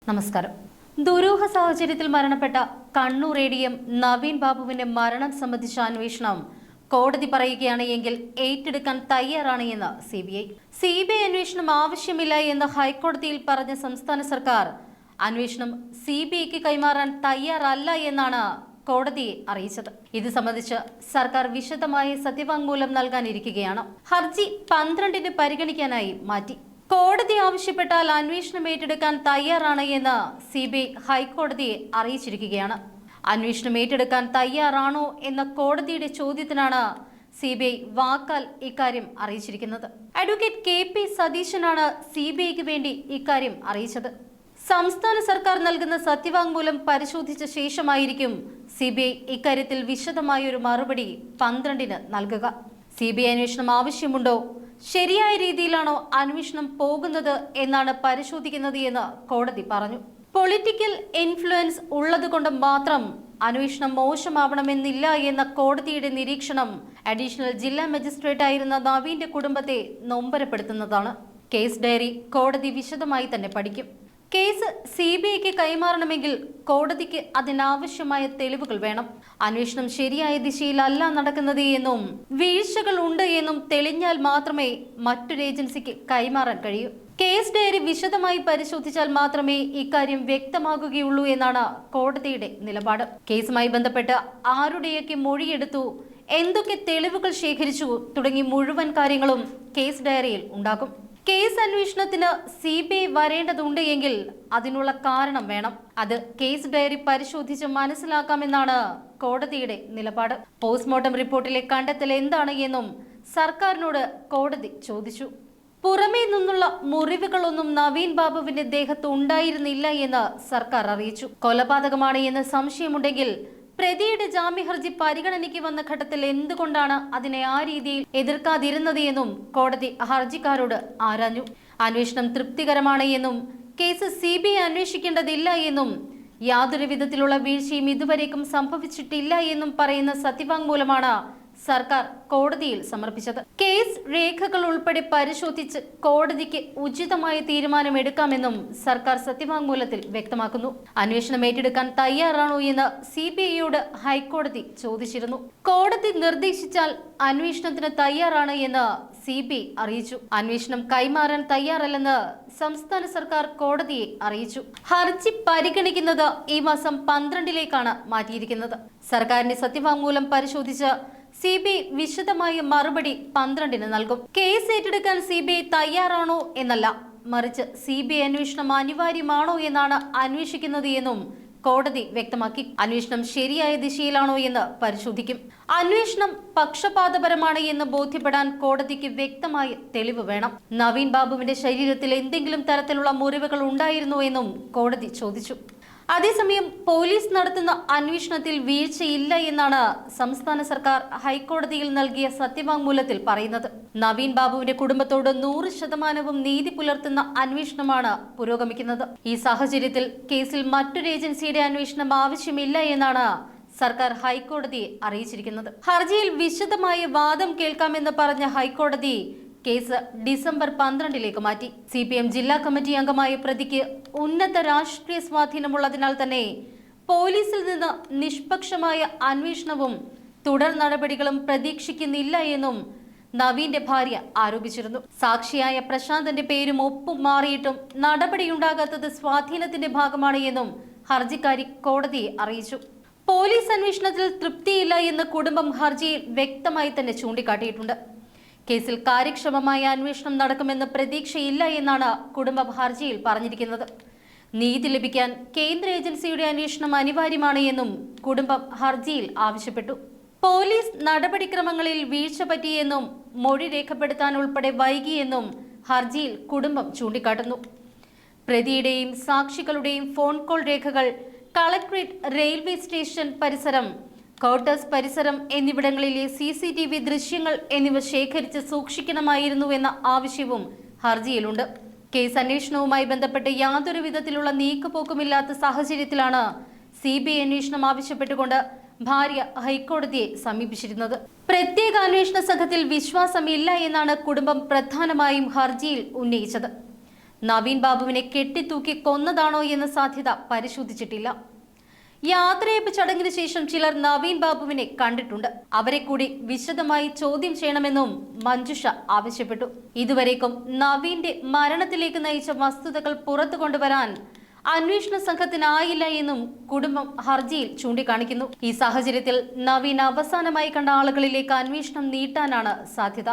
നമസ്കാരം. ദുരൂഹ സാഹചര്യത്തിൽ മരണപ്പെട്ട കണ്ണൂർ എ.ഡി.എം. നവീൻ ബാബുവിന്റെ മരണം സംബന്ധിച്ച അന്വേഷണം കോടതി പറയുകയാണ് എങ്കിൽ ഏറ്റെടുക്കാൻ തയ്യാറാണ് എന്ന് സിബിഐ അന്വേഷണം ആവശ്യമില്ല എന്ന് ഹൈക്കോടതിയിൽ പറഞ്ഞ സംസ്ഥാന സർക്കാർ അന്വേഷണം സിബിഐക്ക് കൈമാറാൻ തയ്യാറല്ല എന്നാണ് കോടതിയെ അറിയിച്ചത്. ഇത് സംബന്ധിച്ച് സർക്കാർ വിശദമായ സത്യവാങ്മൂലം നൽകാനിരിക്കുകയാണ്. ഹർജി 12-ന് പരിഗണിക്കാനായി മാറ്റി. കോടതി ആവശ്യപ്പെട്ടാൽ അന്വേഷണം ഏറ്റെടുക്കാൻ തയ്യാറാണ് എന്ന് സിബിഐ ഹൈക്കോടതിയെ അറിയിച്ചിരിക്കുകയാണ്. അന്വേഷണം ഏറ്റെടുക്കാൻ തയ്യാറാണോ എന്ന കോടതിയുടെ ചോദ്യത്തിനാണ് സിബിഐ വാക്കാൽ ഇക്കാര്യം അറിയിച്ചിരിക്കുന്നത്. Advocate K P. സതീശനാണ് സിബിഐക്ക് വേണ്ടി ഇക്കാര്യം അറിയിച്ചത്. സംസ്ഥാന സർക്കാർ നൽകുന്ന സത്യവാങ്മൂലം പരിശോധിച്ച ശേഷമായിരിക്കും സിബിഐ ഇക്കാര്യത്തിൽ വിശദമായൊരു മറുപടി 12-ന് നൽകുക. സിബിഐ അന്വേഷണം ആവശ്യമുണ്ടോ, ശരിയായ രീതിയിലാണോ അന്വേഷണം പോകുന്നത് എന്നാണ് പരിശോധിക്കുന്നത് എന്ന് കോടതി പറഞ്ഞു. പൊളിറ്റിക്കൽ ഇൻഫ്ലുവൻസ് ഉള്ളതുകൊണ്ട് മാത്രം അന്വേഷണം മോശമാവണമെന്നില്ല എന്ന കോടതിയുടെ നിരീക്ഷണം അഡീഷണൽ ജില്ലാ മജിസ്ട്രേറ്റ് ആയിരുന്ന നവീന്റെ കുടുംബത്തെ നൊമ്പരപ്പെടുത്തുന്നതാണ്. കേസ് ഡയറി കോടതി വിശദമായി തന്നെ പഠിക്കും. കേസ് സിബിഐക്ക് കൈമാറണമെങ്കിൽ കോടതിക്ക് അതിനാവശ്യമായ തെളിവുകൾ വേണം. അന്വേഷണം ശരിയായ ദിശയിലല്ല നടക്കുന്നത് എന്നും വീഴ്ചകൾ ഉണ്ട് എന്നും തെളിഞ്ഞാൽ മാത്രമേ മറ്റൊരു ഏജൻസിക്ക് കൈമാറാൻ കഴിയൂ. കേസ് ഡയറി വിശദമായി പരിശോധിച്ചാൽ മാത്രമേ ഇക്കാര്യം വ്യക്തമാകുകയുള്ളൂ എന്നാണ് കോടതിയുടെ നിലപാട്. കേസുമായി ബന്ധപ്പെട്ട് ആരുടെയൊക്കെ മൊഴിയെടുത്തു, എന്തൊക്കെ തെളിവുകൾ ശേഖരിച്ചു തുടങ്ങി മുഴുവൻ കാര്യങ്ങളും കേസ് ഡയറിയിൽ ഉണ്ടാകും. കേസ് അന്വേഷണത്തിന് സിബിഐ വരേണ്ടതുണ്ട് എങ്കിൽ അതിനുള്ള കാരണം വേണം. അത് കേസ് ഡയറി പരിശോധിച്ച് മനസ്സിലാക്കാമെന്നാണ് കോടതിയുടെ നിലപാട്. പോസ്റ്റ്മോർട്ടം റിപ്പോർട്ടിലെ കണ്ടെത്തൽ എന്താണ് എന്നും സർക്കാരിനോട് കോടതി ചോദിച്ചു. പുറമേ നിന്നുള്ള മുറിവുകളൊന്നും നവീൻ ബാബുവിന്റെ ദേഹത്ത് ഉണ്ടായിരുന്നില്ല എന്ന് സർക്കാർ അറിയിച്ചു. കൊലപാതകമാണ് എന്ന് സംശയമുണ്ടെങ്കിൽ പ്രതിയുടെ ജാമ്യഹർജി പരിഗണനയ്ക്ക് വന്ന ഘട്ടത്തിൽ എന്തുകൊണ്ടാണ് അതിനെ ആ രീതിയിൽ എതിർക്കാതിരുന്നത് എന്നും കോടതി ഹർജിക്കാരോട് ആരാഞ്ഞു. അന്വേഷണം തൃപ്തികരമാണ് എന്നും കേസ് സിബിഐ അന്വേഷിക്കേണ്ടതില്ല എന്നും യാതൊരു വിധത്തിലുള്ള വീഴ്ചയും ഇതുവരേക്കും സംഭവിച്ചിട്ടില്ല എന്നും പറയുന്ന സത്യവാങ്മൂലമാണ് സർക്കാർ കോടതിയിൽ സമർപ്പിച്ചത്. കേസ് രേഖകൾ ഉൾപ്പെടെ പരിശോധിച്ച് കോടതിക്ക് ഉചിതമായ തീരുമാനമെടുക്കാമെന്നും സർക്കാർ സത്യവാങ്മൂലത്തിൽ വ്യക്തമാക്കുന്നു. അന്വേഷണം ഏറ്റെടുക്കാൻ തയ്യാറാണോ എന്ന് സിബിഐയോട് ഹൈക്കോടതി ചോദിച്ചിരുന്നു. കോടതി നിർദ്ദേശിച്ചാൽ അന്വേഷണത്തിന് തയ്യാറാണ് എന്ന് സിബിഐ അറിയിച്ചു. അന്വേഷണം കൈമാറാൻ തയ്യാറല്ലെന്ന് സംസ്ഥാന സർക്കാർ കോടതിയെ അറിയിച്ചു. ഹർജി പരിഗണിക്കുന്നത് ഈ മാസം 12-ലേക്കാണ് മാറ്റിയിരിക്കുന്നത്. സർക്കാരിന്റെ സത്യവാങ്മൂലം പരിശോധിച്ച് സിബിഐ വിശദമായ മറുപടി 12-ന് നൽകും. കേസ് ഏറ്റെടുക്കാൻ സിബിഐ തയ്യാറാണോ എന്നല്ല, മറിച്ച് സിബിഐ അന്വേഷണം അനിവാര്യമാണോ എന്നാണ് അന്വേഷിക്കുന്നത് എന്നും കോടതി വ്യക്തമാക്കി. അന്വേഷണം ശരിയായ ദിശയിലാണോ എന്ന് പരിശോധിക്കും. അന്വേഷണം പക്ഷപാതപരമാണ് എന്ന് ബോധ്യപ്പെടാൻ കോടതിക്ക് വ്യക്തമായ തെളിവ് വേണം. നവീൻ ബാബുവിന്റെ ശരീരത്തിൽ എന്തെങ്കിലും തരത്തിലുള്ള മുറിവുകൾ ഉണ്ടായിരുന്നോ എന്നും കോടതി ചോദിച്ചു. അതേസമയം പോലീസ് നടത്തുന്ന അന്വേഷണത്തിൽ വീഴ്ചയില്ല എന്നാണ് സംസ്ഥാന സർക്കാർ ഹൈക്കോടതിയിൽ നൽകിയ സത്യവാങ്മൂലത്തിൽ പറയുന്നത്. നവീൻ ബാബുവിന്റെ കുടുംബത്തോട് 100% നീതി പുലർത്തുന്ന അന്വേഷണമാണ് പുരോഗമിക്കുന്നത്. ഈ സാഹചര്യത്തിൽ കേസിൽ മറ്റൊരു ഏജൻസിയുടെ അന്വേഷണം ആവശ്യമില്ല എന്നാണ് സർക്കാർ ഹൈക്കോടതിയെ അറിയിച്ചിരിക്കുന്നത്. ഹർജിയിൽ വിശദമായ വാദം കേൾക്കാമെന്ന് പറഞ്ഞ ഹൈക്കോടതി കേസ് ഡിസംബർ 12-ലേക്ക് മാറ്റി. CPM ജില്ലാ കമ്മിറ്റി അംഗമായ പ്രതിക്ക് ഉന്നത രാഷ്ട്രീയ സ്വാധീനമുള്ളതിനാൽ തന്നെ പോലീസിൽ നിന്ന് നിഷ്പക്ഷമായ അന്വേഷണവും തുടർ നടപടികളും പ്രതീക്ഷിക്കുന്നില്ല എന്നും നവീന്റെ ഭാര്യ ആരോപിച്ചിരുന്നു. സാക്ഷിയായ പ്രശാന്തന്റെ പേരും ഒപ്പും മാറിയിട്ടും നടപടിയുണ്ടാകാത്തത് സ്വാധീനത്തിന്റെ ഭാഗമാണ് എന്നും ഹർജിക്കാരി കോടതിയെ അറിയിച്ചു. പോലീസ് അന്വേഷണത്തിൽ തൃപ്തിയില്ല എന്ന് കുടുംബം ഹർജിയിൽ വ്യക്തമായി തന്നെ ചൂണ്ടിക്കാട്ടിയിട്ടുണ്ട്. കേസിൽ കാര്യക്ഷമമായ അന്വേഷണം നടക്കുമെന്ന് പ്രതീക്ഷയില്ല എന്നാണ് കുടുംബം ഹർജിയിൽ പറഞ്ഞിരിക്കുന്നത്. നീതി ലഭിക്കാൻ കേന്ദ്ര ഏജൻസിയുടെ അന്വേഷണം അനിവാര്യമാണ് എന്നും കുടുംബം ഹർജിയിൽ ആവശ്യപ്പെട്ടു. പോലീസ് നടപടിക്രമങ്ങളിൽ വീഴ്ച പറ്റിയെന്നും മൊഴി രേഖപ്പെടുത്താൻ ഉൾപ്പെടെ വൈകിയെന്നും ഹർജിയിൽ കുടുംബം ചൂണ്ടിക്കാട്ടുന്നു. പ്രതിയുടെയും സാക്ഷികളുടെയും ഫോൺ കോൾ രേഖകൾ കളക്ട്രേറ്റ്, റെയിൽവേ സ്റ്റേഷൻ പരിസരം, ക്വാർട്ടേഴ്സ് പരിസരം എന്നിവിടങ്ങളിലെ CCTV ദൃശ്യങ്ങൾ എന്നിവ ശേഖരിച്ച് സൂക്ഷിക്കണമായിരുന്നുവെന്ന ആവശ്യവും ഹർജിയിലുണ്ട്. കേസ് അന്വേഷണവുമായി ബന്ധപ്പെട്ട് യാതൊരു വിധത്തിലുള്ള നീക്കുപോക്കുമില്ലാത്ത സാഹചര്യത്തിലാണ് CBI അന്വേഷണം ആവശ്യപ്പെട്ടുകൊണ്ട് ഭാര്യ ഹൈക്കോടതിയെ സമീപിച്ചിരുന്നത്. പ്രത്യേക അന്വേഷണ സംഘത്തിൽ വിശ്വാസമില്ല എന്നാണ് കുടുംബം പ്രധാനമായും ഹർജിയിൽ ഉന്നയിച്ചത്. നവീൻ ബാബുവിനെ കെട്ടിത്തൂക്കി കൊന്നതാണോ എന്ന സാധ്യത പരിശോധിച്ചിട്ടില്ല. യാത്രയയപ്പ് ചടങ്ങിന് ശേഷം ചിലർ നവീൻ ബാബുവിനെ കണ്ടിട്ടുണ്ട്. അവരെ കൂടി വിശദമായി ചോദ്യം ചെയ്യണമെന്നും മഞ്ജുഷ ആവശ്യപ്പെട്ടു. ഇതുവരേക്കും നവീന്റെ മരണത്തിലേക്ക് നയിച്ച വസ്തുതകൾ പുറത്തു കൊണ്ടുവരാൻ അന്വേഷണ സംഘത്തിനായില്ല എന്നും കുടുംബം ഹർജിയിൽ ചൂണ്ടിക്കാണിക്കുന്നു. ഈ സാഹചര്യത്തിൽ നവീൻ അവസാനമായി കണ്ട ആളുകളിലേക്ക് അന്വേഷണം നീട്ടാനാണ് സാധ്യത.